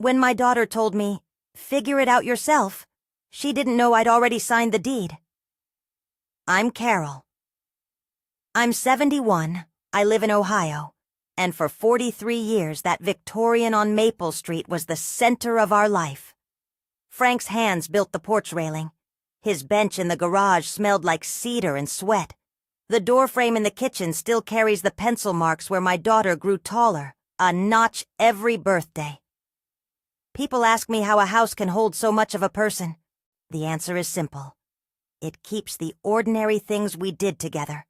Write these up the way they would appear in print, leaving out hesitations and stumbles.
When my daughter told me, "Figure it out yourself," she didn't know I'd already signed the deed. I'm Carol. I'm 71, I live in Ohio, and for 43 years that Victorian on Maple Street was the center of our life. Frank's hands built the porch railing. His bench in the garage smelled like cedar and sweat. The doorframe in the kitchen still carries the pencil marks where my daughter grew taller, a notch every birthday. People ask me how a house can hold so much of a person. The answer is simple. It keeps the ordinary things we did together.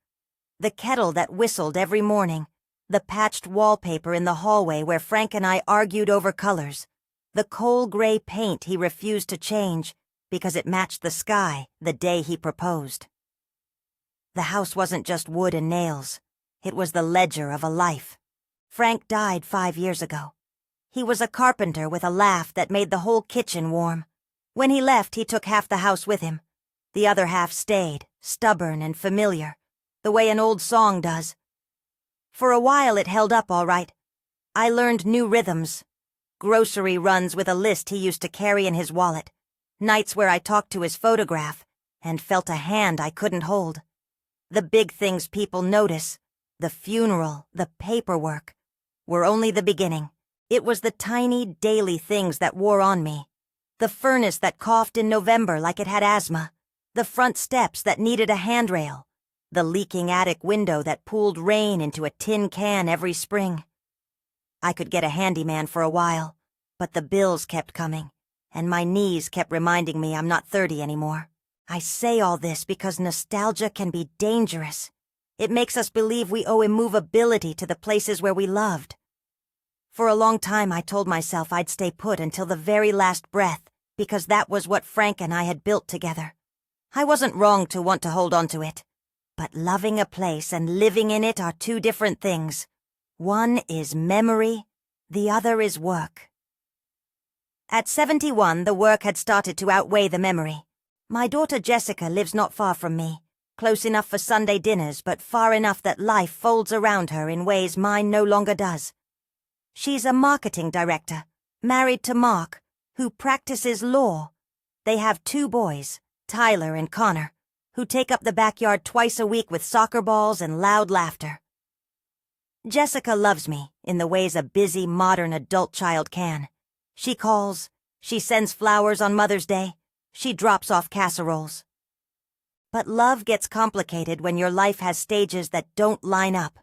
The kettle that whistled every morning, the patched wallpaper in the hallway where Frank and I argued over colors, the coal gray paint he refused to change because it matched the sky the day he proposed. The house wasn't just wood and nails. It was the ledger of a life. Frank died 5 years ago. He was a carpenter with a laugh that made the whole kitchen warm. When he left, he took half the house with him. The other half stayed, stubborn and familiar, the way an old song does. For a while it held up all right. I learned new rhythms. Grocery runs with a list he used to carry in his wallet. Nights where I talked to his photograph and felt a hand I couldn't hold. The big things people notice, the funeral, the paperwork, were only the beginning. It was the tiny, daily things that wore on me. The furnace that coughed in November like it had asthma. The front steps that needed a handrail. The leaking attic window that pooled rain into a tin can every spring. I could get a handyman for a while, but the bills kept coming, and my knees kept reminding me I'm not 30 anymore. I say all this because nostalgia can be dangerous. It makes us believe we owe immovability to the places where we loved. For a long time I told myself I'd stay put until the very last breath because that was what Frank and I had built together. I wasn't wrong to want to hold on to it. But loving a place and living in it are two different things. One is memory, the other is work. At 71, the work had started to outweigh the memory. My daughter Jessica lives not far from me, close enough for Sunday dinners, but far enough that life folds around her in ways mine no longer does. She's a marketing director, married to Mark, who practices law. They have 2 boys, Tyler and Connor, who take up the backyard twice a week with soccer balls and loud laughter. Jessica loves me in the ways a busy, modern adult child can. She calls, she sends flowers on Mother's Day, she drops off casseroles. But love gets complicated when your life has stages that don't line up.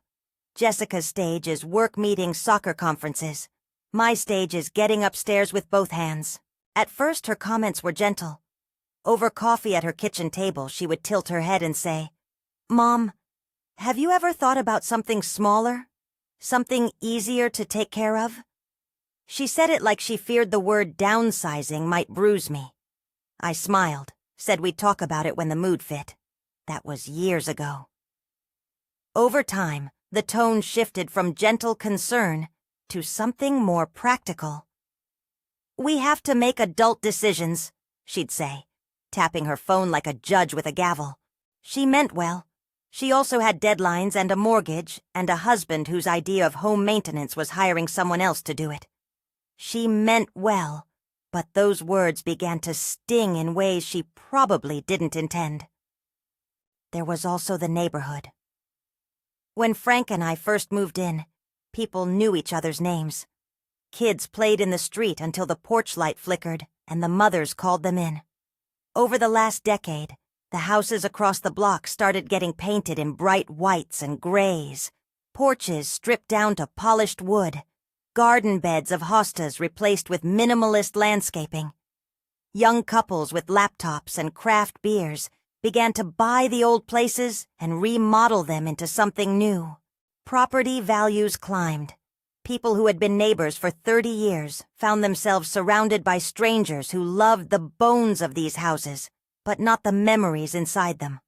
Jessica's stage is work meetings, soccer conferences. My stage is getting upstairs with both hands. At first her comments were gentle. Over coffee at her kitchen table, she would tilt her head and say, "Mom, have you ever thought about something smaller? Something easier to take care of?" She said it like she feared the word downsizing might bruise me. I smiled, said we'd talk about it when the mood fit. That was years ago. Over time, the tone shifted from gentle concern to something more practical. "We have to make adult decisions," she'd say, tapping her phone like a judge with a gavel. She meant well. She also had deadlines and a mortgage and a husband whose idea of home maintenance was hiring someone else to do it. She meant well, but those words began to sting in ways she probably didn't intend. There was also the neighborhood. When Frank and I first moved in, people knew each other's names. Kids played in the street until the porch light flickered and the mothers called them in. Over the last decade, the houses across the block started getting painted in bright whites and grays, porches stripped down to polished wood, garden beds of hostas replaced with minimalist landscaping. Young couples with laptops and craft beers began to buy the old places and remodel them into something new. Property values climbed. People who had been neighbors for 30 years found themselves surrounded by strangers who loved the bones of these houses, but not the memories inside them.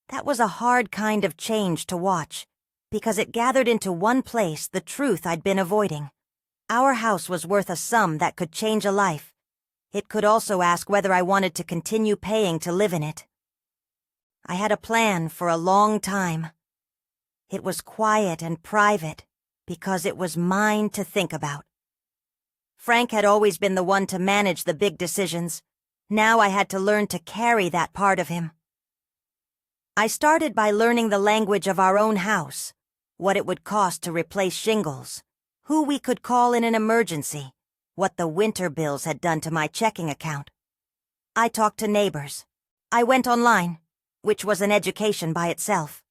That was a hard kind of change to watch, because it gathered into one place the truth I'd been avoiding. Our house was worth a sum that could change a life. It could also ask whether I wanted to continue paying to live in it. I had a plan for a long time. It was quiet and private because it was mine to think about. Frank had always been the one to manage the big decisions. Now I had to learn to carry that part of him. I started by learning the language of our own house, what it would cost to replace shingles, who we could call in an emergency, what the winter bills had done to my checking account. I talked to neighbors. I went online, which was an education by itself.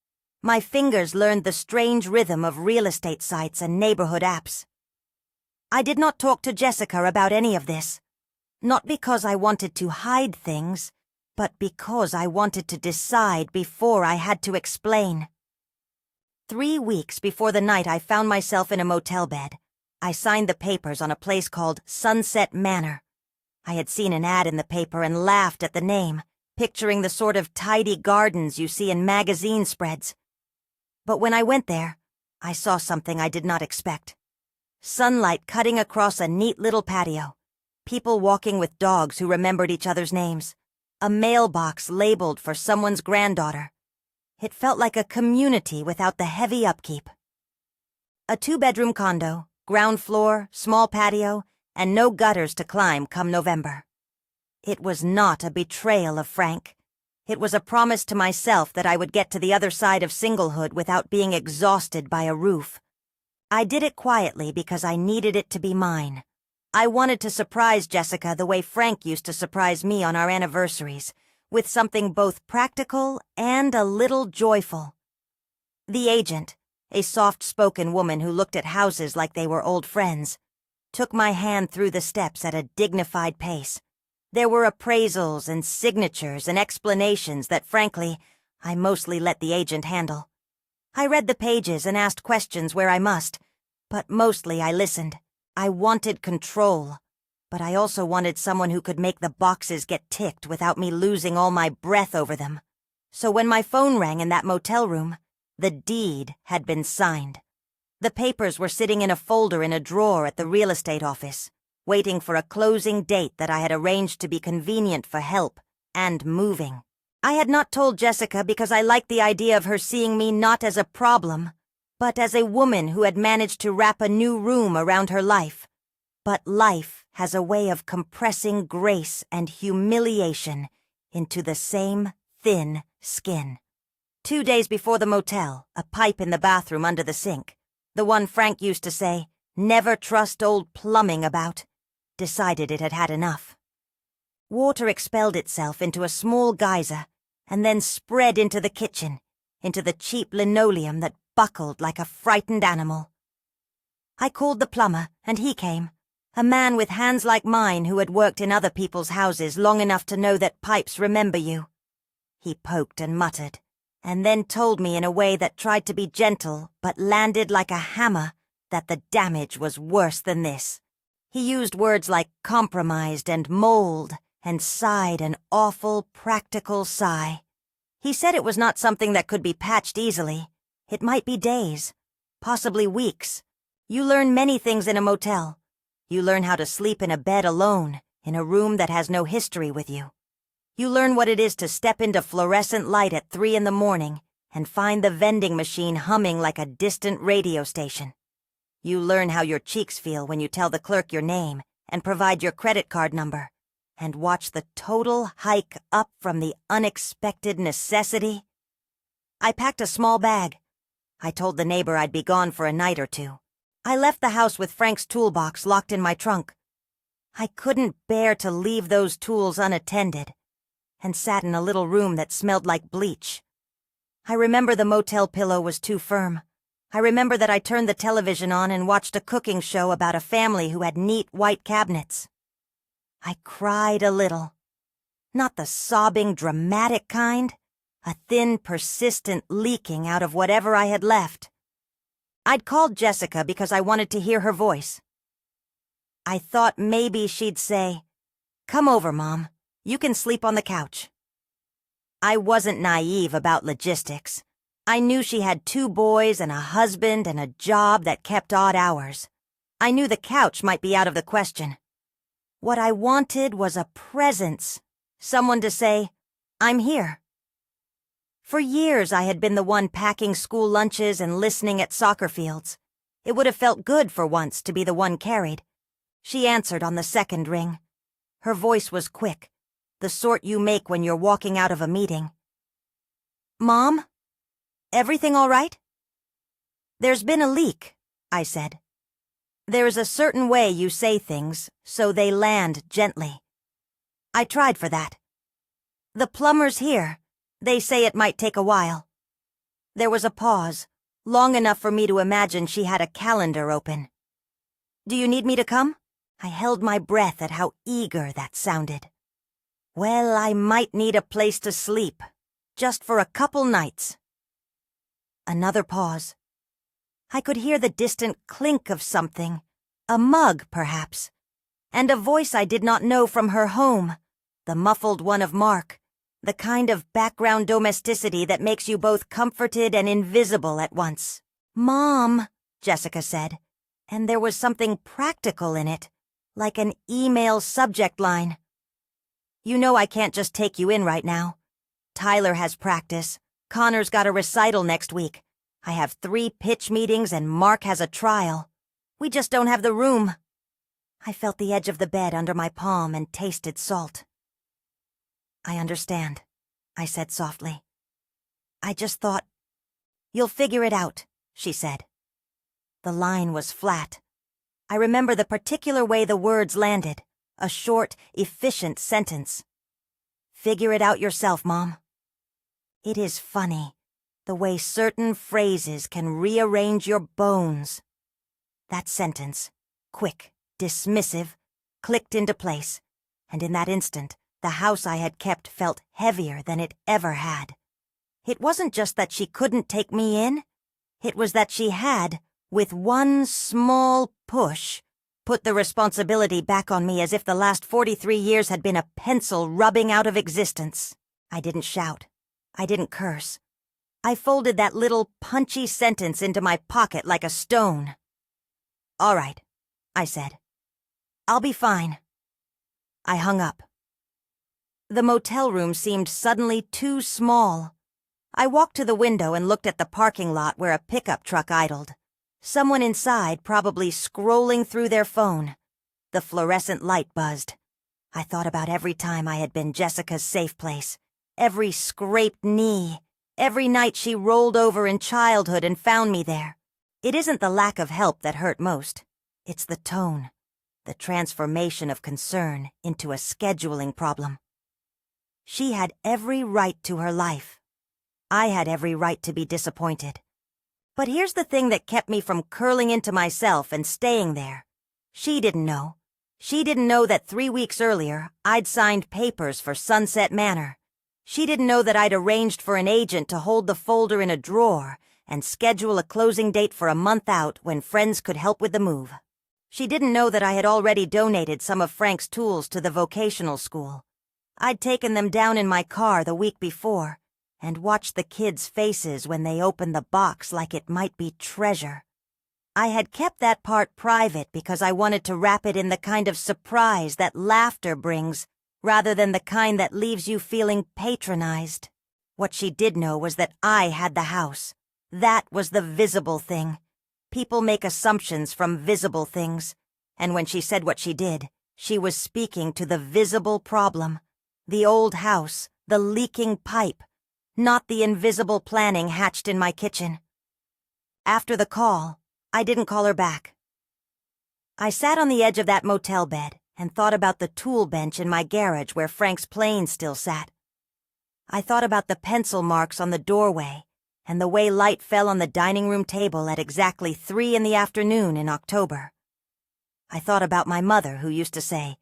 My fingers learned the strange rhythm of real estate sites and neighborhood apps. I did not talk to Jessica about any of this, not because I wanted to hide things, but because I wanted to decide before I had to explain. 3 weeks before the night I found myself in a motel bed, I signed the papers on a place called Sunset Manor. I had seen an ad in the paper and laughed at the name, picturing the sort of tidy gardens you see in magazine spreads. But when I went there, I saw something I did not expect. Sunlight cutting across a neat little patio, people walking with dogs who remembered each other's names, a mailbox labeled for someone's granddaughter. It felt like a community without the heavy upkeep. A 2-bedroom condo, ground floor, small patio, and no gutters to climb come November. It was not a betrayal of Frank. It was a promise to myself that I would get to the other side of singlehood without being exhausted by a roof. I did it quietly because I needed it to be mine. I wanted to surprise Jessica the way Frank used to surprise me on our anniversaries, with something both practical and a little joyful. The agent, a soft-spoken woman who looked at houses like they were old friends, took my hand through the steps at a dignified pace. There were appraisals and signatures and explanations that, frankly, I mostly let the agent handle. I read the pages and asked questions where I must, but mostly I listened. I wanted control, but I also wanted someone who could make the boxes get ticked without me losing all my breath over them. So when my phone rang in that motel room, the deed had been signed. The papers were sitting in a folder in a drawer at the real estate office, waiting for a closing date that I had arranged to be convenient for help and moving. I had not told Jessica because I liked the idea of her seeing me not as a problem, but as a woman who had managed to wrap a new room around her life. But life has a way of compressing grace and humiliation into the same thin skin. 2 days before the motel, a pipe in the bathroom under the sink, the one Frank used to say, "Never trust old plumbing about," decided it had had enough. Water expelled itself into a small geyser and then spread into the kitchen, into the cheap linoleum that buckled like a frightened animal. I called the plumber, and he came, a man with hands like mine who had worked in other people's houses long enough to know that pipes remember you. He poked and muttered, and then told me in a way that tried to be gentle but landed like a hammer that the damage was worse than this. He used words like compromised and mold, and sighed an awful, practical sigh. He said it was not something that could be patched easily. It might be days, possibly weeks. You learn many things in a motel. You learn how to sleep in a bed alone, in a room that has no history with you. You learn what it is to step into fluorescent light at 3 in the morning and find the vending machine humming like a distant radio station. You learn how your cheeks feel when you tell the clerk your name and provide your credit card number, and watch the total hike up from the unexpected necessity. I packed a small bag. I told the neighbor I'd be gone for a night or two. I left the house with Frank's toolbox locked in my trunk. I couldn't bear to leave those tools unattended, and sat in a little room that smelled like bleach. I remember the motel pillow was too firm. I remember that I turned the television on and watched a cooking show about a family who had neat white cabinets. I cried a little. Not the sobbing, dramatic kind. A thin, persistent leaking out of whatever I had left. I'd called Jessica because I wanted to hear her voice. I thought maybe she'd say, "Come over, Mom. You can sleep on the couch." I wasn't naive about logistics. I knew she had 2 boys and a husband and a job that kept odd hours. I knew the couch might be out of the question. What I wanted was a presence, someone to say, "I'm here." For years I had been the one packing school lunches and listening at soccer fields. It would have felt good for once to be the one carried. She answered on the second ring. Her voice was quick, the sort you make when you're walking out of a meeting. "Mom? Everything all right?" "There's been a leak," I said. "There's a certain way you say things, so they land gently. I tried for that. The plumber's here. They say it might take a while." There was a pause, long enough for me to imagine she had a calendar open. "Do you need me to come?" I held my breath at how eager that sounded. Well, I might need a place to sleep, just for a couple nights. Another pause. I could hear the distant clink of something, a mug, perhaps, and a voice I did not know from her home, the muffled one of Mark, the kind of background domesticity that makes you both comforted and invisible at once. "Mom," Jessica said, and there was something practical in it, like an email subject line. "You know I can't just take you in right now. Tyler has practice. Connor's got a recital next week. I have 3 pitch meetings and Mark has a trial. We just don't have the room." I felt the edge of the bed under my palm and tasted salt. "I understand," I said softly. "I just thought—" "You'll figure it out," she said. The line was flat. I remember the particular way the words landed, a short, efficient sentence. "Figure it out yourself, Mom." It is funny, the way certain phrases can rearrange your bones. That sentence, quick, dismissive, clicked into place, and in that instant, the house I had kept felt heavier than it ever had. It wasn't just that she couldn't take me in, it was that she had, with one small push, put the responsibility back on me as if the last 43 years had been a pencil rubbing out of existence. I didn't shout. I didn't curse. I folded that little punchy sentence into my pocket like a stone. "All right," I said. "I'll be fine." I hung up. The motel room seemed suddenly too small. I walked to the window and looked at the parking lot where a pickup truck idled. Someone inside probably scrolling through their phone. The fluorescent light buzzed. I thought about every time I had been Jessica's safe place, every scraped knee, every night she rolled over in childhood and found me there. It isn't the lack of help that hurt most. It's the tone, the transformation of concern into a scheduling problem. She had every right to her life. I had every right to be disappointed. But here's the thing that kept me from curling into myself and staying there. She didn't know. She didn't know that 3 weeks earlier, I'd signed papers for Sunset Manor. She didn't know that I'd arranged for an agent to hold the folder in a drawer and schedule a closing date for a month out when friends could help with the move. She didn't know that I had already donated some of Frank's tools to the vocational school. I'd taken them down in my car the week before, and watched the kids' faces when they opened the box like it might be treasure. I had kept that part private because I wanted to wrap it in the kind of surprise that laughter brings, rather than the kind that leaves you feeling patronized. What she did know was that I had the house. That was the visible thing. People make assumptions from visible things, and when she said what she did, she was speaking to the visible problem. The old house, the leaking pipe, not the invisible planning hatched in my kitchen. After the call, I didn't call her back. I sat on the edge of that motel bed and thought about the tool bench in my garage where Frank's plane still sat. I thought about the pencil marks on the doorway and the way light fell on the dining room table at exactly 3 p.m. in October. I thought about my mother who used to say,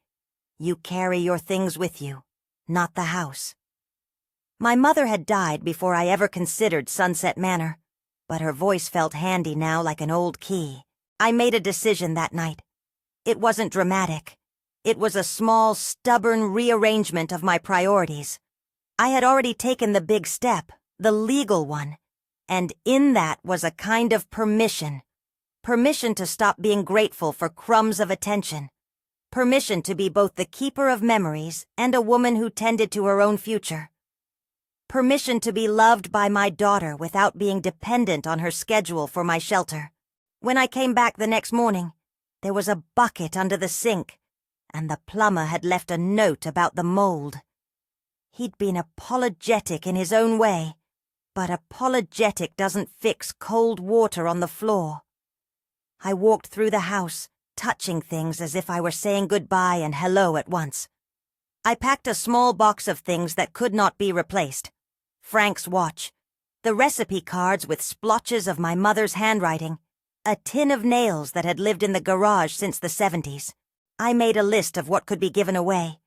"You carry your things with you, not the house." My mother had died before I ever considered Sunset Manor, but her voice felt handy now like an old key. I made a decision that night. It wasn't dramatic. It was a small, stubborn rearrangement of my priorities. I had already taken the big step, the legal one, and in that was a kind of permission. Permission to stop being grateful for crumbs of attention. Permission to be both the keeper of memories and a woman who tended to her own future. Permission to be loved by my daughter without being dependent on her schedule for my shelter. When I came back the next morning, There was a bucket under the sink, and the plumber had left a note about the mold. He'd been apologetic in his own way, but apologetic doesn't fix cold water on the floor. I walked through the house, touching things as if I were saying goodbye and hello at once. I packed a small box of things that could not be replaced. Frank's watch, the recipe cards with splotches of my mother's handwriting, a tin of nails that had lived in the garage since the 70s. I made a list of what could be given away.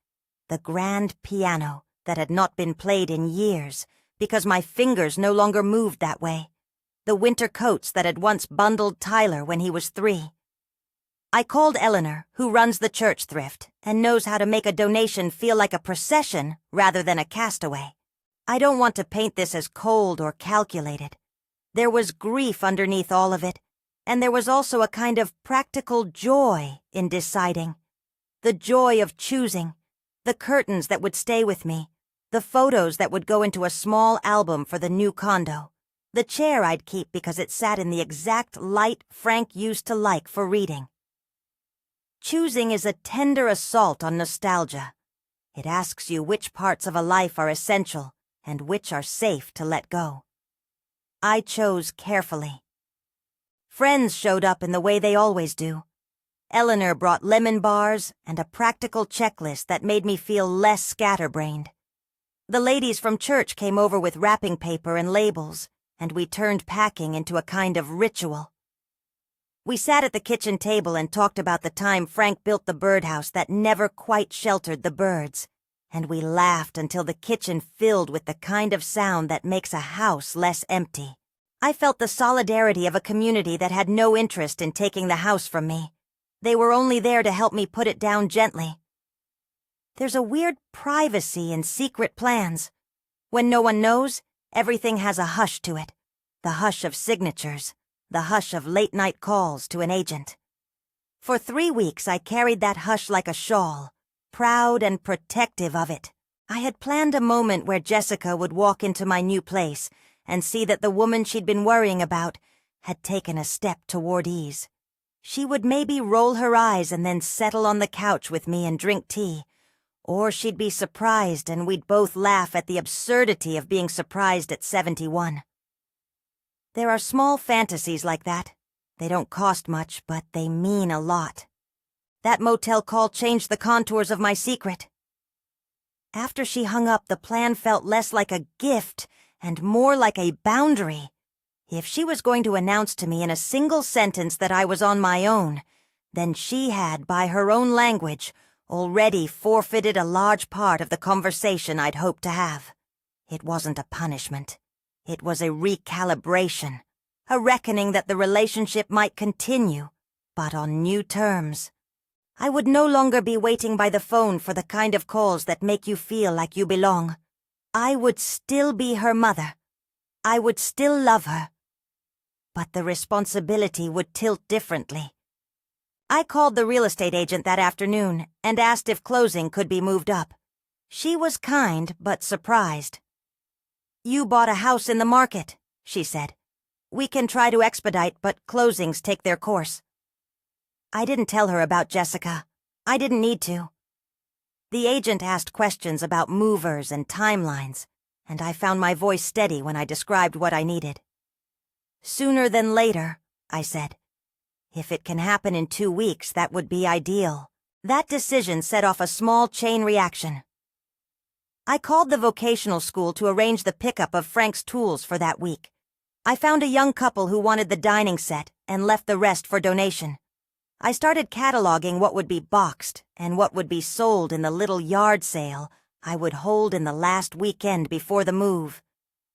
The grand piano that had not been played in years because my fingers no longer moved that way. The winter coats that had once bundled Tyler when he was 3. I called Eleanor, who runs the church thrift and knows how to make a donation feel like a procession rather than a castaway. I don't want to paint this as cold or calculated. There was grief underneath all of it, and there was also a kind of practical joy in deciding. The joy of choosing, the curtains that would stay with me, the photos that would go into a small album for the new condo, the chair I'd keep because it sat in the exact light Frank used to like for reading. Choosing is a tender assault on nostalgia. It asks you which parts of a life are essential and which are safe to let go. I chose carefully. Friends showed up in the way they always do. Eleanor brought lemon bars and a practical checklist that made me feel less scatterbrained. The ladies from church came over with wrapping paper and labels, and we turned packing into a kind of ritual. We sat at the kitchen table and talked about the time Frank built the birdhouse that never quite sheltered the birds, and we laughed until the kitchen filled with the kind of sound that makes a house less empty. I felt the solidarity of a community that had no interest in taking the house from me. They were only there to help me put it down gently. There's a weird privacy in secret plans. When no one knows, everything has a hush to it. The hush of signatures, the hush of late-night calls to an agent. For 3 weeks I carried that hush like a shawl, proud and protective of it. I had planned a moment where Jessica would walk into my new place and see that the woman she'd been worrying about had taken a step toward ease. She would maybe roll her eyes and then settle on the couch with me and drink tea. Or she'd be surprised and we'd both laugh at the absurdity of being surprised at 71. There are small fantasies like that. They don't cost much, but they mean a lot. That motel call changed the contours of my secret. After she hung up, the plan felt less like a gift and more like a boundary. If she was going to announce to me in a single sentence that I was on my own, then she had, by her own language, already forfeited a large part of the conversation I'd hoped to have. It wasn't a punishment. It was a recalibration, a reckoning that the relationship might continue, but on new terms. I would no longer be waiting by the phone for the kind of calls that make you feel like you belong. I would still be her mother. I would still love her. But the responsibility would tilt differently. I called the real estate agent that afternoon and asked if closing could be moved up. She was kind but surprised. "You bought a house in the market," she said. "We can try to expedite, but closings take their course." I didn't tell her about Jessica. I didn't need to. The agent asked questions about movers and timelines, and I found my voice steady when I described what I needed. "Sooner than later," I said. "If it can happen in 2 weeks, that would be ideal." That decision set off a small chain reaction. I called the vocational school to arrange the pickup of Frank's tools for that week. I found a young couple who wanted the dining set and left the rest for donation. I started cataloging what would be boxed and what would be sold in the little yard sale I would hold in the last weekend before the move.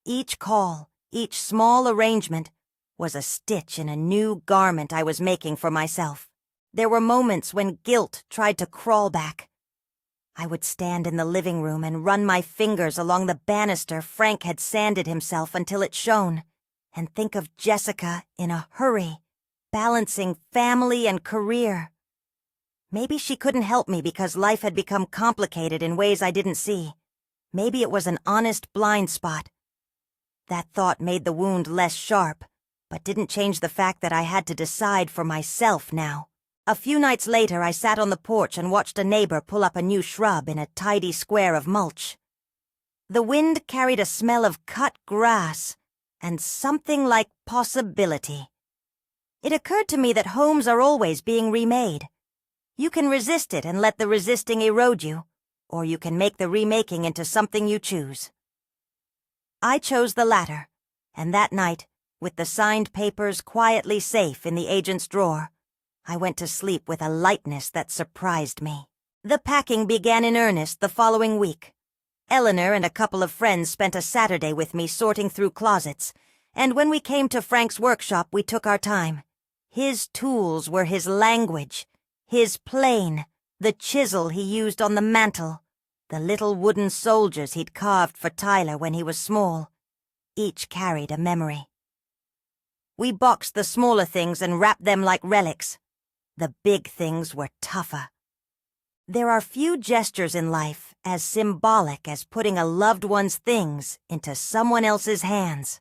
Each call, each small arrangement, was a stitch in a new garment I was making for myself. There were moments when guilt tried to crawl back. I would stand in the living room and run my fingers along the banister Frank had sanded himself until it shone, and think of Jessica in a hurry, balancing family and career. Maybe she couldn't help me because life had become complicated in ways I didn't see. Maybe it was an honest blind spot. That thought made the wound less sharp, but didn't change the fact that I had to decide for myself now. A few nights later, I sat on the porch and watched a neighbor pull up a new shrub in a tidy square of mulch. The wind carried a smell of cut grass and something like possibility. It occurred to me that homes are always being remade. You can resist it and let the resisting erode you, or you can make the remaking into something you choose. I chose the latter, and that night, with the signed papers quietly safe in the agent's drawer, I went to sleep with a lightness that surprised me. The packing began in earnest the following week. Eleanor and a couple of friends spent a Saturday with me sorting through closets, and when we came to Frank's workshop, we took our time. His tools were his language, his plane, the chisel he used on the mantel, the little wooden soldiers he'd carved for Tyler when he was small. Each carried a memory. We boxed the smaller things and wrapped them like relics. The big things were tougher. There are few gestures in life as symbolic as putting a loved one's things into someone else's hands.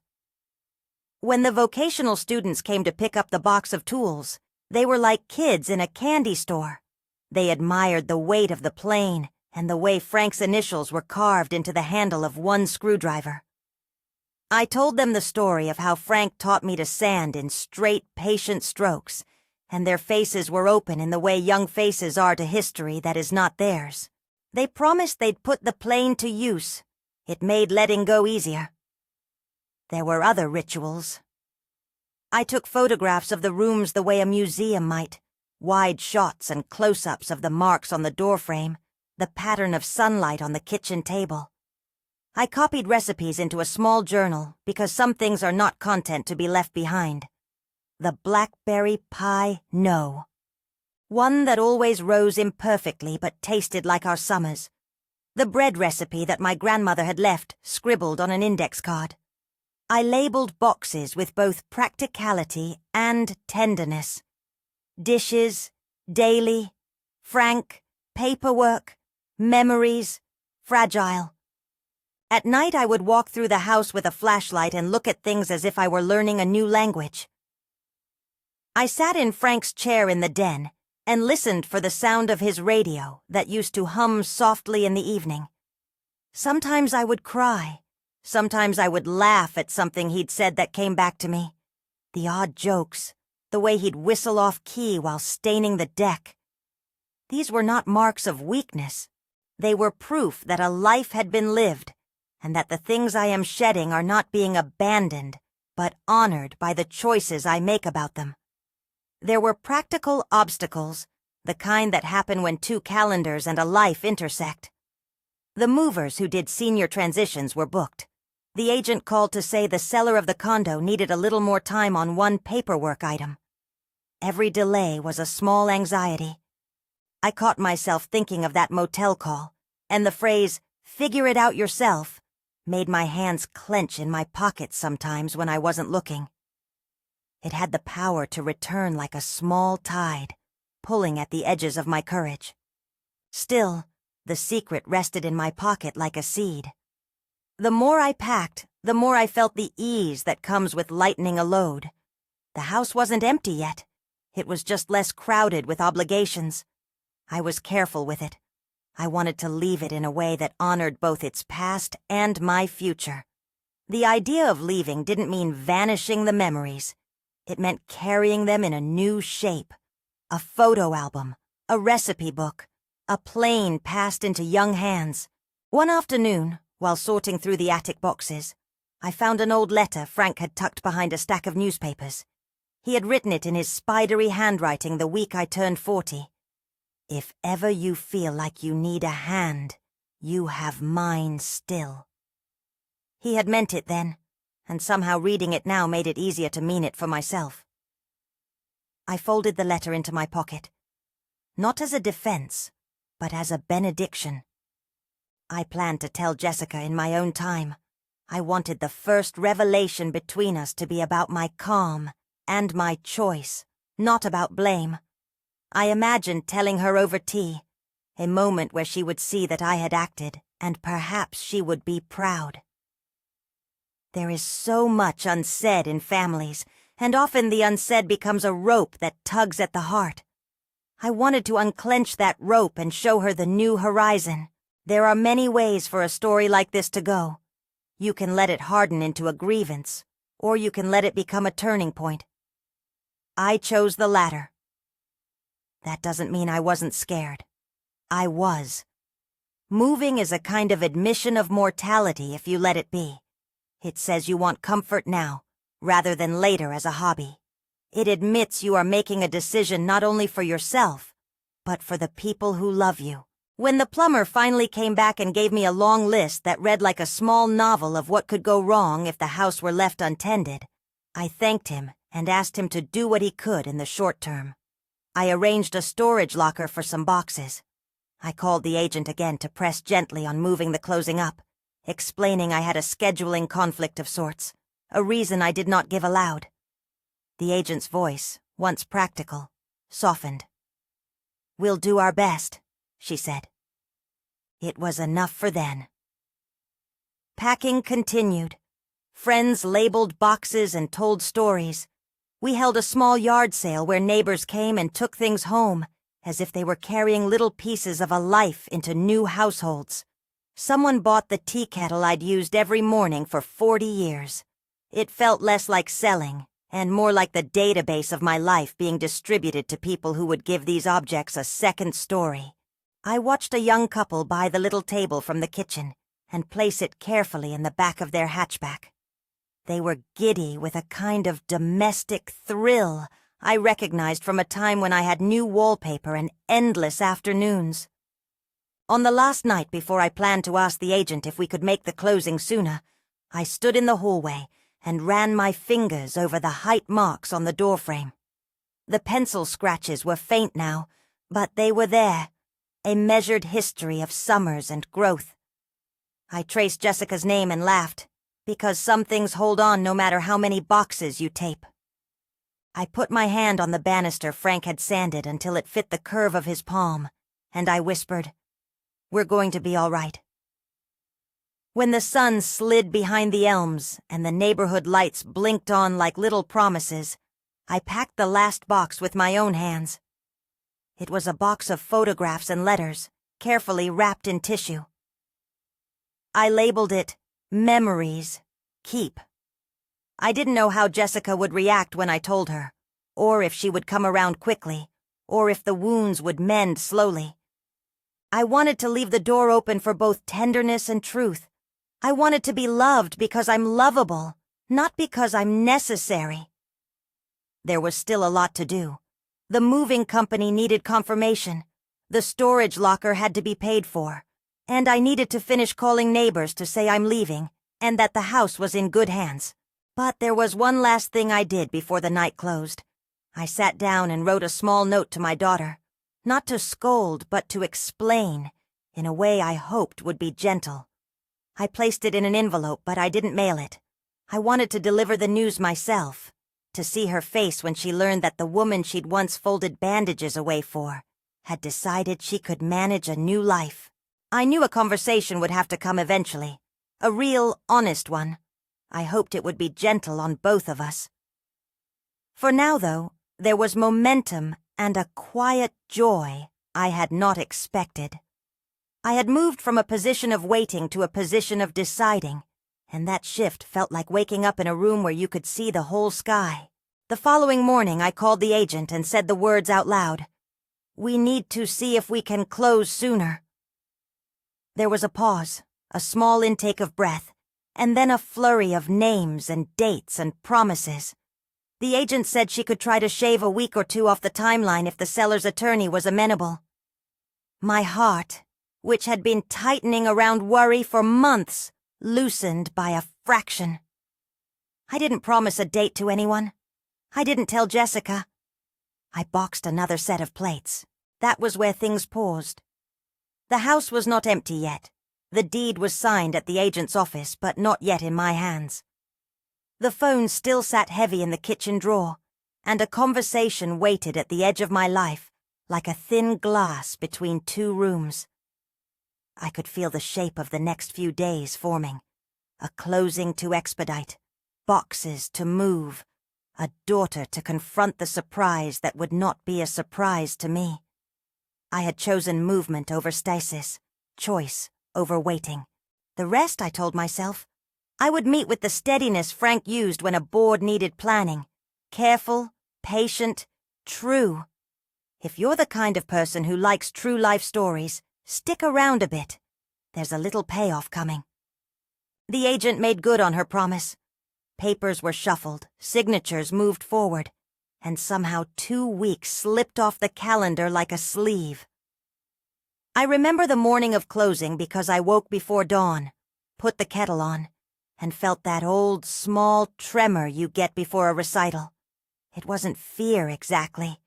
When the vocational students came to pick up the box of tools, they were like kids in a candy store. They admired the weight of the plane and the way Frank's initials were carved into the handle of one screwdriver. I told them the story of how Frank taught me to sand in straight, patient strokes, and their faces were open in the way young faces are to history that is not theirs. They promised they'd put the plane to use. It made letting go easier. There were other rituals. I took photographs of the rooms the way a museum might, wide shots and close-ups of the marks on the doorframe, the pattern of sunlight on the kitchen table. I copied recipes into a small journal because some things are not content to be left behind. The blackberry pie, no. One that always rose imperfectly but tasted like our summers. The bread recipe that my grandmother had left, scribbled on an index card. I labeled boxes with both practicality and tenderness. Dishes, daily, Frank, paperwork, memories, fragile. At night I would walk through the house with a flashlight and look at things as if I were learning a new language. I sat in Frank's chair in the den and listened for the sound of his radio that used to hum softly in the evening. Sometimes I would cry. Sometimes I would laugh at something he'd said that came back to me. The odd jokes, the way he'd whistle off key while staining the deck. These were not marks of weakness. They were proof that a life had been lived, and that the things I am shedding are not being abandoned, but honored by the choices I make about them. There were practical obstacles, the kind that happen when two calendars and a life intersect. The movers who did senior transitions were booked. The agent called to say the seller of the condo needed a little more time on one paperwork item. Every delay was a small anxiety. I caught myself thinking of that motel call, and the phrase, "figure it out yourself," made my hands clench in my pockets sometimes when I wasn't looking. It had the power to return like a small tide, pulling at the edges of my courage. Still, the secret rested in my pocket like a seed. The more I packed, the more I felt the ease that comes with lightening a load. The house wasn't empty yet. It was just less crowded with obligations. I was careful with it. I wanted to leave it in a way that honored both its past and my future. The idea of leaving didn't mean vanishing the memories. It meant carrying them in a new shape. A photo album, a recipe book, a plane passed into young hands. One afternoon, while sorting through the attic boxes, I found an old letter Frank had tucked behind a stack of newspapers. He had written it in his spidery handwriting the week I turned 40. "If ever you feel like you need a hand, you have mine still." He had meant it then, and somehow reading it now made it easier to mean it for myself. I folded the letter into my pocket, not as a defense, but as a benediction. I planned to tell Jessica in my own time. I wanted the first revelation between us to be about my calm and my choice, not about blame. I imagined telling her over tea, a moment where she would see that I had acted, and perhaps she would be proud. There is so much unsaid in families, and often the unsaid becomes a rope that tugs at the heart. I wanted to unclench that rope and show her the new horizon. There are many ways for a story like this to go. You can let it harden into a grievance, or you can let it become a turning point. I chose the latter. That doesn't mean I wasn't scared. I was. Moving is a kind of admission of mortality if you let it be. It says you want comfort now, rather than later as a hobby. It admits you are making a decision not only for yourself, but for the people who love you. When the plumber finally came back and gave me a long list that read like a small novel of what could go wrong if the house were left untended, I thanked him and asked him to do what he could in the short term. I arranged a storage locker for some boxes. I called the agent again to press gently on moving the closing up, explaining I had a scheduling conflict of sorts, a reason I did not give aloud. The agent's voice, once practical, softened. "We'll do our best," she said. It was enough for then. Packing continued. Friends labeled boxes and told stories. We held a small yard sale where neighbors came and took things home, as if they were carrying little pieces of a life into new households. Someone bought the tea kettle I'd used every morning for 40 years. It felt less like selling, and more like the database of my life being distributed to people who would give these objects a second story. I watched a young couple buy the little table from the kitchen and place it carefully in the back of their hatchback. They were giddy with a kind of domestic thrill I recognized from a time when I had new wallpaper and endless afternoons. On the last night before I planned to ask the agent if we could make the closing sooner, I stood in the hallway and ran my fingers over the height marks on the doorframe. The pencil scratches were faint now, but they were there, a measured history of summers and growth. I traced Jessica's name and laughed, because some things hold on no matter how many boxes you tape. I put my hand on the banister Frank had sanded until it fit the curve of his palm, and I whispered, "We're going to be all right." When the sun slid behind the elms and the neighborhood lights blinked on like little promises, I packed the last box with my own hands. It was a box of photographs and letters, carefully wrapped in tissue. I labeled it, "Memories, Keep." I didn't know how Jessica would react when I told her, or if she would come around quickly, or if the wounds would mend slowly. I wanted to leave the door open for both tenderness and truth. I wanted to be loved because I'm lovable, not because I'm necessary. There was still a lot to do. The moving company needed confirmation. The storage locker had to be paid for. And I needed to finish calling neighbors to say I'm leaving, and that the house was in good hands. But there was one last thing I did before the night closed. I sat down and wrote a small note to my daughter, not to scold, but to explain, in a way I hoped would be gentle. I placed it in an envelope, but I didn't mail it. I wanted to deliver the news myself, to see her face when she learned that the woman she'd once folded bandages away for had decided she could manage a new life. I knew a conversation would have to come eventually, a real, honest one. I hoped it would be gentle on both of us. For now, though, there was momentum and a quiet joy I had not expected. I had moved from a position of waiting to a position of deciding, and that shift felt like waking up in a room where you could see the whole sky. The following morning I called the agent and said the words out loud. "We need to see if we can close sooner." There was a pause, a small intake of breath, and then a flurry of names and dates and promises. The agent said she could try to shave a week or two off the timeline if the seller's attorney was amenable. My heart, which had been tightening around worry for months, loosened by a fraction. I didn't promise a date to anyone. I didn't tell Jessica. I boxed another set of plates. That was where things paused. The house was not empty yet. The deed was signed at the agent's office, but not yet in my hands. The phone still sat heavy in the kitchen drawer, and a conversation waited at the edge of my life, like a thin glass between two rooms. I could feel the shape of the next few days forming. A closing to expedite, boxes to move, a daughter to confront the surprise that would not be a surprise to me. I had chosen movement over stasis, choice over waiting. The rest, I told myself, I would meet with the steadiness Frank used when a board needed planning. Careful, patient, true. If you're the kind of person who likes true life stories, stick around a bit. There's a little payoff coming. The agent made good on her promise. Papers were shuffled, signatures moved forward, and somehow 2 weeks slipped off the calendar like a sleeve. I remember the morning of closing because I woke before dawn, put the kettle on, and felt that old, small tremor you get before a recital. It wasn't fear exactly.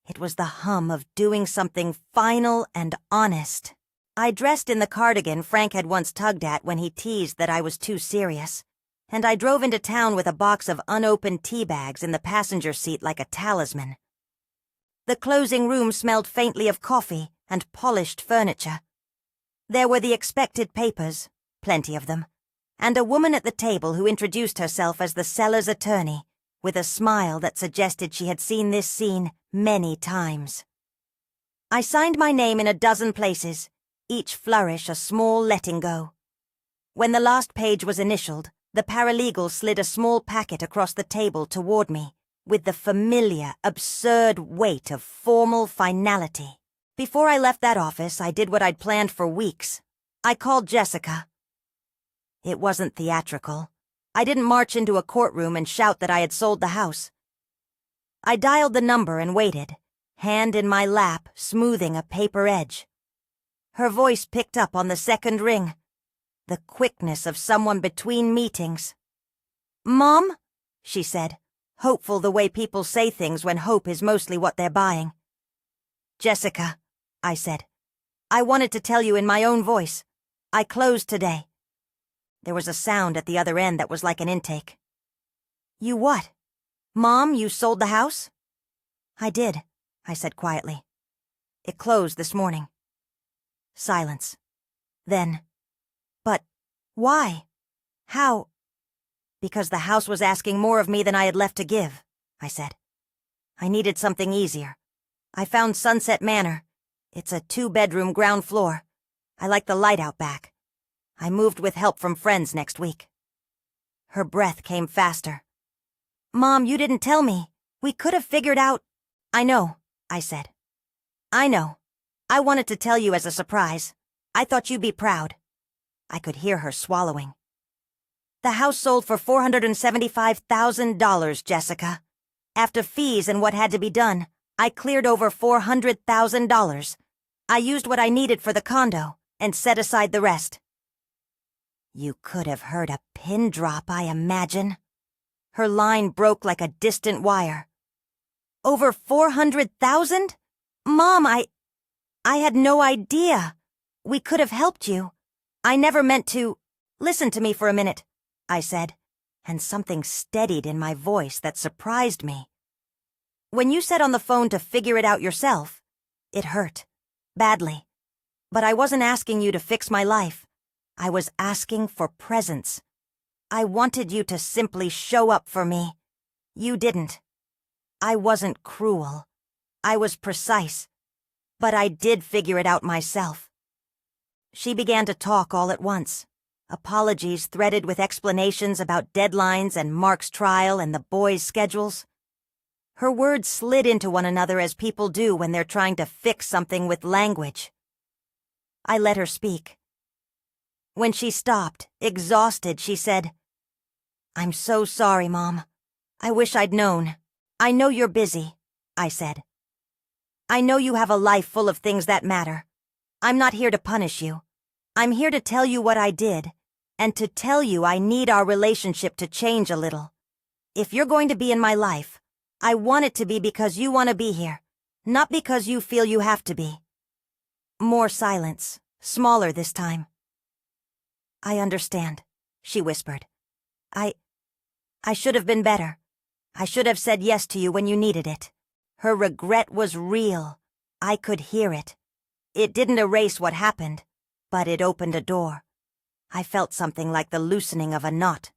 It was the hum of doing something final and honest. I dressed in the cardigan Frank had once tugged at when he teased that I was too serious, and I drove into town with a box of unopened tea bags in the passenger seat like a talisman. The closing room smelled faintly of coffee and polished furniture. There were the expected papers, plenty of them, and a woman at the table who introduced herself as the seller's attorney, with a smile that suggested she had seen this scene many times. I signed my name in a dozen places, each flourish a small letting go. When the last page was initialed, the paralegal slid a small packet across the table toward me, with the familiar, absurd weight of formal finality. Before I left that office, I did what I'd planned for weeks. I called Jessica. It wasn't theatrical. I didn't march into a courtroom and shout that I had sold the house. I dialed the number and waited, hand in my lap, smoothing a paper edge. Her voice picked up on the second ring, the quickness of someone between meetings. "Mom?" she said, hopeful the way people say things when hope is mostly what they're buying. "Jessica," I said, "I wanted to tell you in my own voice. I closed today." There was a sound at the other end that was like an intake. "You what? Mom, you sold the house?" "I did," I said quietly. "It closed this morning." Silence. Then, "But why? How?" "Because the house was asking more of me than I had left to give," I said. "I needed something easier. I found Sunset Manor. It's a 2-bedroom ground floor. I like the light out back. I moved with help from friends next week." Her breath came faster. "Mom, you didn't tell me. We could have figured out—" "I know," I said. "I know. I wanted to tell you as a surprise. I thought you'd be proud." I could hear her swallowing. "The house sold for $475,000, Jessica. After fees and what had to be done, I cleared over $400,000. I used what I needed for the condo and set aside the rest." You could have heard a pin drop, I imagine. Her line broke like a distant wire. "Over 400,000? Mom, I had no idea. We could have helped you. I never meant to—" "Listen to me for a minute," I said, and something steadied in my voice that surprised me. "When you said on the phone to figure it out yourself, it hurt. Badly. But I wasn't asking you to fix my life. I was asking for presence. I wanted you to simply show up for me. You didn't. I wasn't cruel. I was precise. But I did figure it out myself." She began to talk all at once, apologies threaded with explanations about deadlines and Mark's trial and the boys' schedules. Her words slid into one another as people do when they're trying to fix something with language. I let her speak. When she stopped, exhausted, she said, "I'm so sorry, Mom. I wish I'd known. I know you're busy," I said. "I know you have a life full of things that matter. I'm not here to punish you. I'm here to tell you what I did, and to tell you I need our relationship to change a little. If you're going to be in my life, I want it to be because you want to be here, not because you feel you have to be." More silence, smaller this time. "I understand," she whispered. I should have been better. I should have said yes to you when you needed it." Her regret was real. I could hear it. It didn't erase what happened, but it opened a door. I felt something like the loosening of a knot.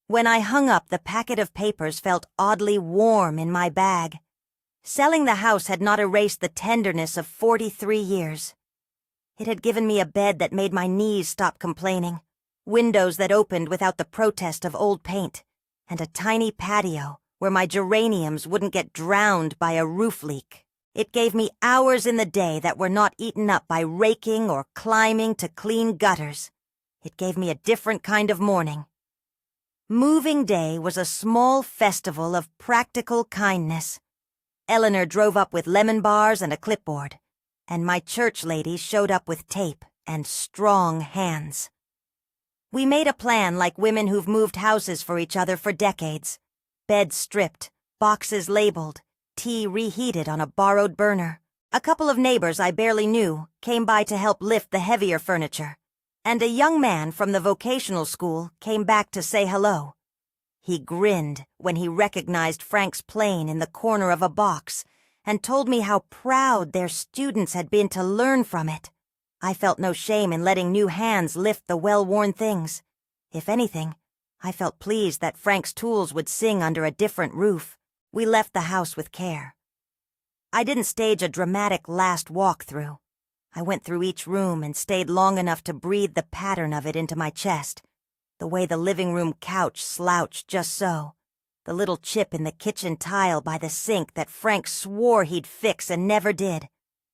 When I hung up, the packet of papers felt oddly warm in my bag. Selling the house had not erased the tenderness of 43 years. It had given me a bed that made my knees stop complaining, windows that opened without the protest of old paint, and a tiny patio where my geraniums wouldn't get drowned by a roof leak. It gave me hours in the day that were not eaten up by raking or climbing to clean gutters. It gave me a different kind of morning. Moving day was a small festival of practical kindness. Eleanor drove up with lemon bars and a clipboard, and my church ladies showed up with tape and strong hands. We made a plan like women who've moved houses for each other for decades. Beds stripped, boxes labeled, tea reheated on a borrowed burner. A couple of neighbors I barely knew came by to help lift the heavier furniture, and a young man from the vocational school came back to say hello. He grinned when he recognized Frank's plane in the corner of a box and told me how proud their students had been to learn from it. I felt no shame in letting new hands lift the well-worn things. If anything, I felt pleased that Frank's tools would sing under a different roof. We left the house with care. I didn't stage a dramatic last walk-through. I went through each room and stayed long enough to breathe the pattern of it into my chest. The way the living room couch slouched just so. The little chip in the kitchen tile by the sink that Frank swore he'd fix and never did.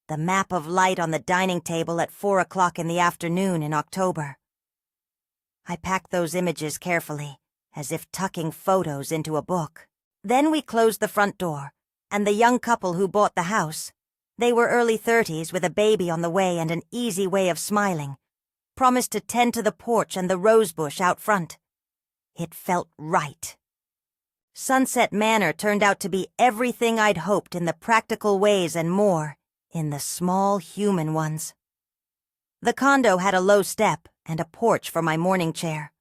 The map of light on the dining table at 4 o'clock in the afternoon in October. I packed those images carefully, as if tucking photos into a book. Then we closed the front door, and the young couple who bought the house, they were early 30s with a baby on the way and an easy way of smiling, promised to tend to the porch and the rosebush out front. It felt right. Sunset Manor turned out to be everything I'd hoped in the practical ways and more in the small human ones. The condo had a low step and a porch for my morning chair.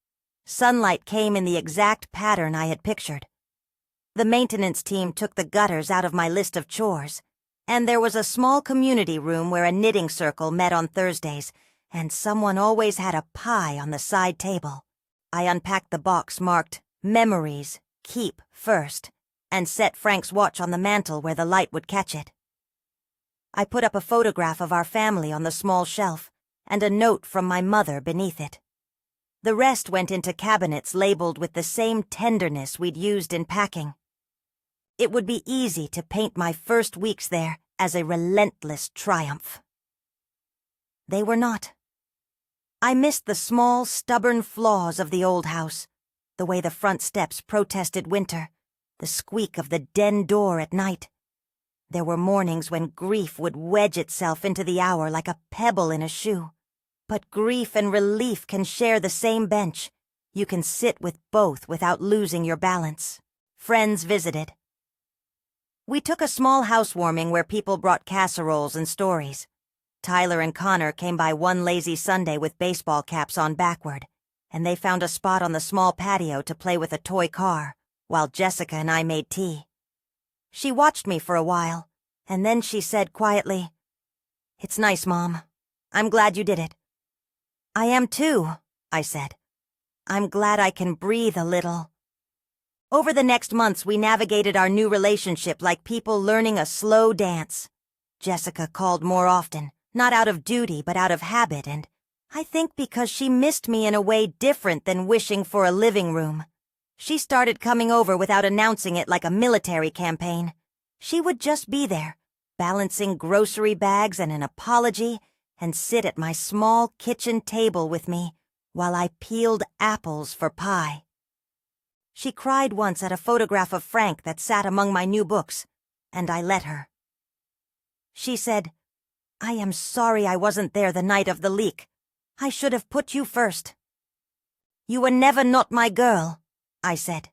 Sunlight came in the exact pattern I had pictured. The maintenance team took the gutters out of my list of chores, and there was a small community room where a knitting circle met on Thursdays, and someone always had a pie on the side table. I unpacked the box marked Memories, Keep First, and set Frank's watch on the mantel where the light would catch it. I put up a photograph of our family on the small shelf, and a note from my mother beneath it. The rest went into cabinets labeled with the same tenderness we'd used in packing. It would be easy to paint my first weeks there as a relentless triumph. They were not. I missed the small, stubborn flaws of the old house, the way the front steps protested winter, the squeak of the den door at night. There were mornings when grief would wedge itself into the hour like a pebble in a shoe. But grief and relief can share the same bench. You can sit with both without losing your balance. Friends visited. We took a small housewarming where people brought casseroles and stories. Tyler and Connor came by one lazy Sunday with baseball caps on backward, and they found a spot on the small patio to play with a toy car, while Jessica and I made tea. She watched me for a while, and then she said quietly, "It's nice, Mom. I'm glad you did it." "I am too," I said. "I'm glad I can breathe a little." Over the next months, we navigated our new relationship like people learning a slow dance. Jessica called more often, not out of duty but out of habit, and I think because she missed me in a way different than wishing for a living room. She started coming over without announcing it like a military campaign. She would just be there, balancing grocery bags and an apology, and sit at my small kitchen table with me while I peeled apples for pie. She cried once at a photograph of Frank that sat among my new books, and I let her. She said, "I am sorry I wasn't there the night of the leak. I should have put you first." "You were never not my girl," I said.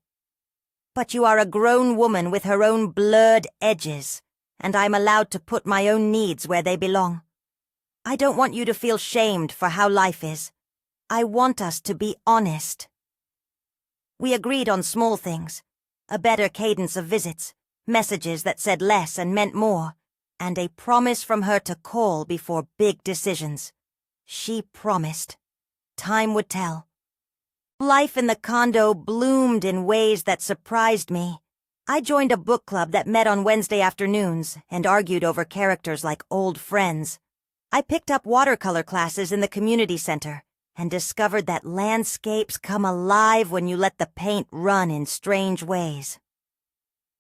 "But you are a grown woman with her own blurred edges, and I'm allowed to put my own needs where they belong. I don't want you to feel shamed for how life is. I want us to be honest." We agreed on small things, a better cadence of visits, messages that said less and meant more, and a promise from her to call before big decisions. She promised. Time would tell. Life in the condo bloomed in ways that surprised me, I joined a book club that met on Wednesday afternoons and argued over characters like old friends. I picked up watercolor classes in the community center and discovered that landscapes come alive when you let the paint run in strange ways.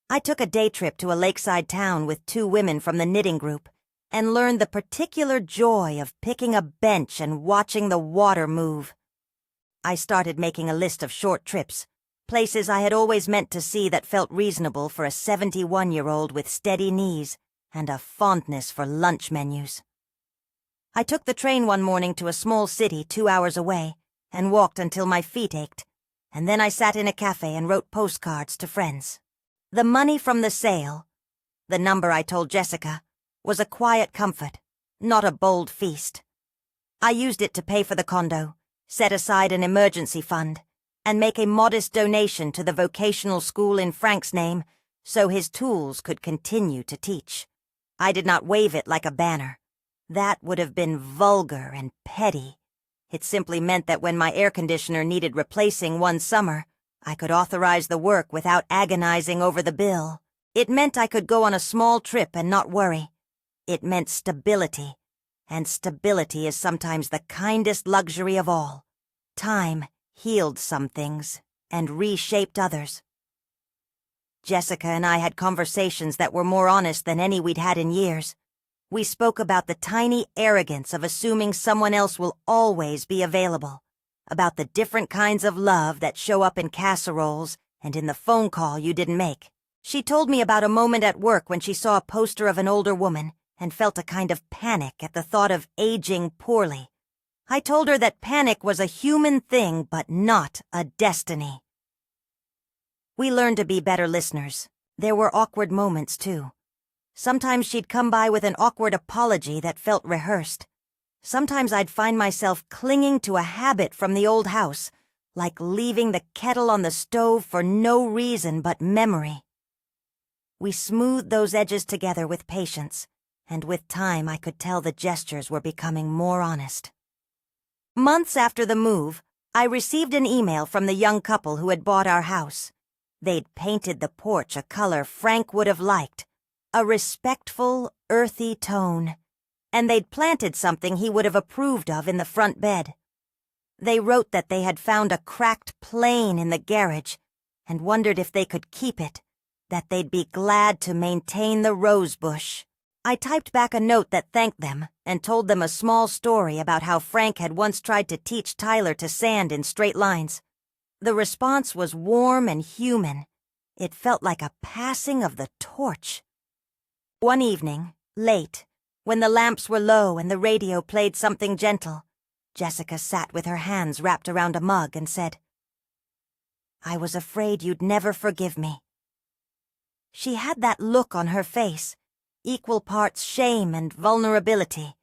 I took a day trip to a lakeside town with 2 women from the knitting group and learned the particular joy of picking a bench and watching the water move. I started making a list of short trips, places I had always meant to see that felt reasonable for a 71-year-old with steady knees and a fondness for lunch menus. I took the train one morning to a small city 2 hours away and walked until my feet ached, and then I sat in a cafe and wrote postcards to friends. The money from the sale, the number I told Jessica, was a quiet comfort, not a bold feast. I used it to pay for the condo, set aside an emergency fund, and make a modest donation to the vocational school in Frank's name so his tools could continue to teach. I did not wave it like a banner. That would have been vulgar and petty. It simply meant that when my air conditioner needed replacing one summer, I could authorize the work without agonizing over the bill. It meant I could go on a small trip and not worry. It meant stability, and stability is sometimes the kindest luxury of all. Time healed some things and reshaped others. Jessica and I had conversations that were more honest than any we'd had in years. We spoke about the tiny arrogance of assuming someone else will always be available, about the different kinds of love that show up in casseroles and in the phone call you didn't make. She told me about a moment at work when she saw a poster of an older woman and felt a kind of panic at the thought of aging poorly. I told her that panic was a human thing but not a destiny. We learned to be better listeners. There were awkward moments, too. Sometimes she'd come by with an awkward apology that felt rehearsed. Sometimes I'd find myself clinging to a habit from the old house, like leaving the kettle on the stove for no reason but memory. We smoothed those edges together with patience, and with time I could tell the gestures were becoming more honest. Months after the move, I received an email from the young couple who had bought our house. They'd painted the porch a color Frank would have liked, a respectful, earthy tone, and they'd planted something he would have approved of in the front bed. They wrote that they had found a cracked plane in the garage and wondered if they could keep it, that they'd be glad to maintain the rose bush. I typed back a note that thanked them and told them a small story about how Frank had once tried to teach Tyler to sand in straight lines. The response was warm and human. It felt like a passing of the torch. One evening, late, when the lamps were low and the radio played something gentle, Jessica sat with her hands wrapped around a mug and said, "I was afraid you'd never forgive me." She had that look on her face, equal parts shame and vulnerability,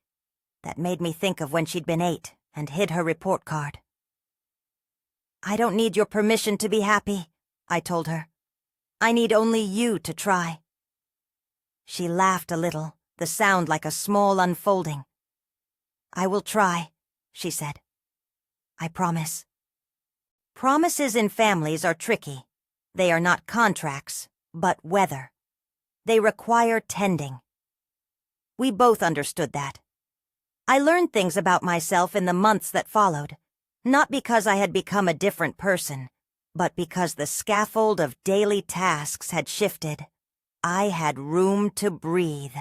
that made me think of when she'd been 8 and hid her report card. "I don't need your permission to be happy," I told her. "I need only you to try." She laughed a little, the sound like a small unfolding. "I will try," she said. "I promise." Promises in families are tricky. They are not contracts, but weather. They require tending. We both understood that. I learned things about myself in the months that followed, not because I had become a different person, but because the scaffold of daily tasks had shifted. I had room to breathe.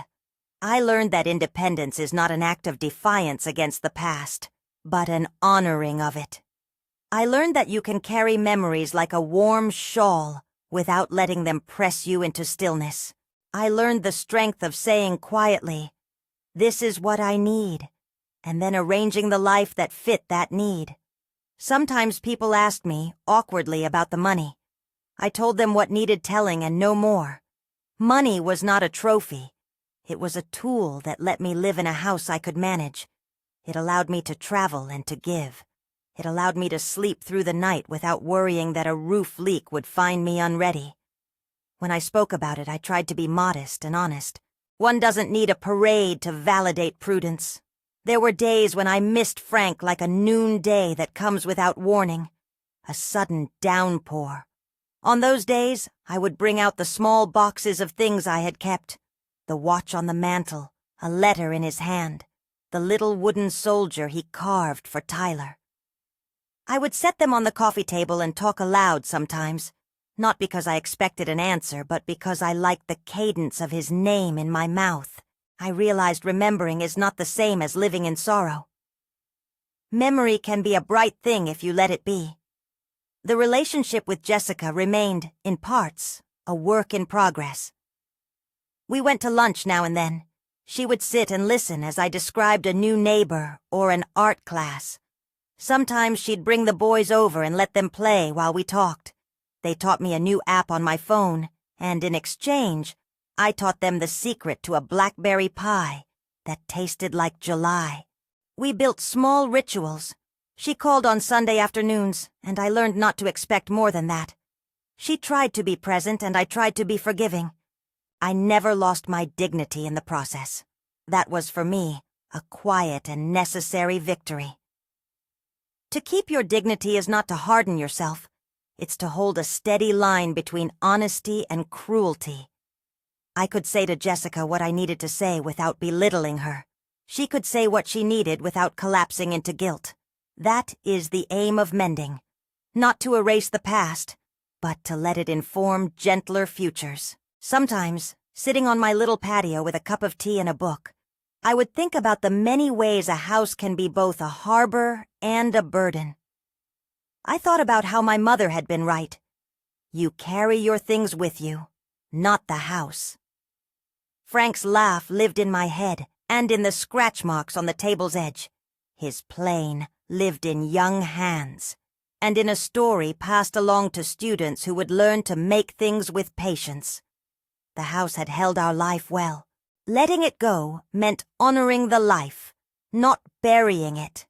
I learned that independence is not an act of defiance against the past, but an honoring of it. I learned that you can carry memories like a warm shawl without letting them press you into stillness. I learned the strength of saying quietly, "This is what I need," and then arranging the life that fit that need. Sometimes people asked me, awkwardly, about the money. I told them what needed telling and no more. Money was not a trophy. It was a tool that let me live in a house I could manage. It allowed me to travel and to give. It allowed me to sleep through the night without worrying that a roof leak would find me unready. When I spoke about it, I tried to be modest and honest. One doesn't need a parade to validate prudence. There were days when I missed Frank like a noonday that comes without warning. A sudden downpour. On those days, I would bring out the small boxes of things I had kept. The watch on the mantel, a letter in his hand, the little wooden soldier he carved for Tyler. I would set them on the coffee table and talk aloud sometimes, not because I expected an answer, but because I liked the cadence of his name in my mouth. I realized remembering is not the same as living in sorrow. Memory can be a bright thing if you let it be. The relationship with Jessica remained, in parts, a work in progress. We went to lunch now and then. She would sit and listen as I described a new neighbor or an art class. Sometimes she'd bring the boys over and let them play while we talked. They taught me a new app on my phone, and in exchange, I taught them the secret to a blackberry pie that tasted like July. We built small rituals. She called on Sunday afternoons, and I learned not to expect more than that. She tried to be present, and I tried to be forgiving. I never lost my dignity in the process. That was, for me, a quiet and necessary victory. To keep your dignity is not to harden yourself. It's to hold a steady line between honesty and cruelty. I could say to Jessica what I needed to say without belittling her. She could say what she needed without collapsing into guilt. That is the aim of mending. Not to erase the past, but to let it inform gentler futures. Sometimes, sitting on my little patio with a cup of tea and a book, I would think about the many ways a house can be both a harbor and a burden. I thought about how my mother had been right. You carry your things with you, not the house. Frank's laugh lived in my head and in the scratch marks on the table's edge. His plane lived in young hands, and in a story passed along to students who would learn to make things with patience. The house had held our life well. Letting it go meant honoring the life, not burying it.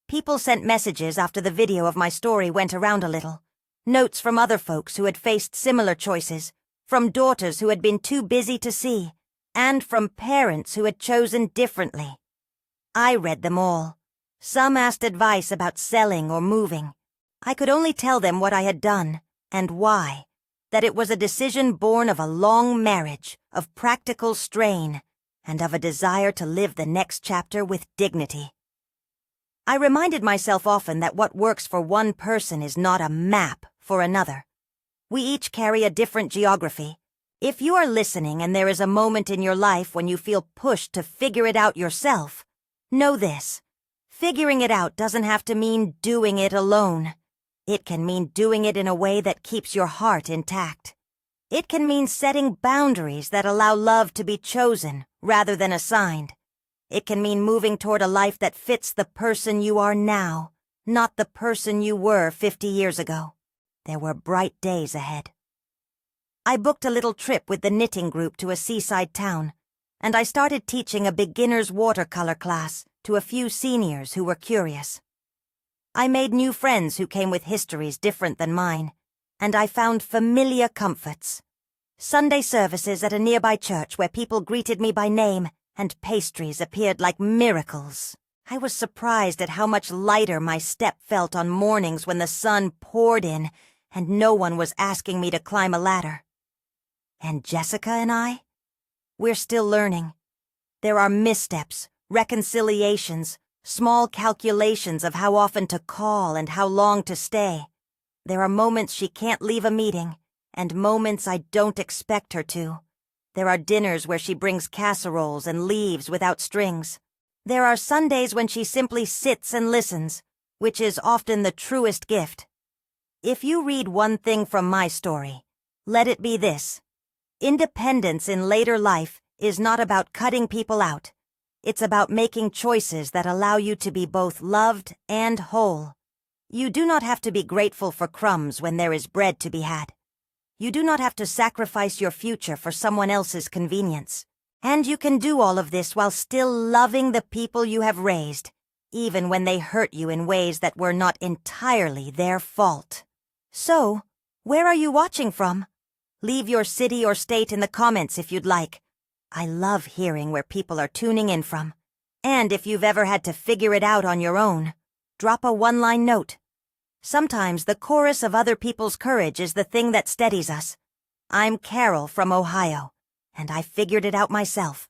People sent messages after the video of my story went around a little. Notes from other folks who had faced similar choices, from daughters who had been too busy to see, and from parents who had chosen differently. I read them all. Some asked advice about selling or moving. I could only tell them what I had done, and why. That it was a decision born of a long marriage, of practical strain, and of a desire to live the next chapter with dignity. I reminded myself often that what works for one person is not a map for another. We each carry a different geography. If you are listening and there is a moment in your life when you feel pushed to figure it out yourself, know this. Figuring it out doesn't have to mean doing it alone. It can mean doing it in a way that keeps your heart intact. It can mean setting boundaries that allow love to be chosen rather than assigned. It can mean moving toward a life that fits the person you are now, not the person you were 50 years ago. There were bright days ahead. I booked a little trip with the knitting group to a seaside town, and I started teaching a beginner's watercolor class to a few seniors who were curious. I made new friends who came with histories different than mine, and I found familiar comforts. Sunday services at a nearby church where people greeted me by name and pastries appeared like miracles. I was surprised at how much lighter my step felt on mornings when the sun poured in and no one was asking me to climb a ladder. And Jessica and I? We're still learning. There are missteps, reconciliations, small calculations of how often to call and how long to stay. There are moments she can't leave a meeting, and moments I don't expect her to. There are dinners where she brings casseroles and leaves without strings. There are Sundays when she simply sits and listens, which is often the truest gift. If you read one thing from my story, let it be this. Independence in later life is not about cutting people out. It's about making choices that allow you to be both loved and whole. You do not have to be grateful for crumbs when there is bread to be had. You do not have to sacrifice your future for someone else's convenience. And you can do all of this while still loving the people you have raised, even when they hurt you in ways that were not entirely their fault. So, where are you watching from? Leave your city or state in the comments if you'd like. I love hearing where people are tuning in from. And if you've ever had to figure it out on your own, drop a one-line note. Sometimes the chorus of other people's courage is the thing that steadies us. I'm Carol from Ohio, and I figured it out myself.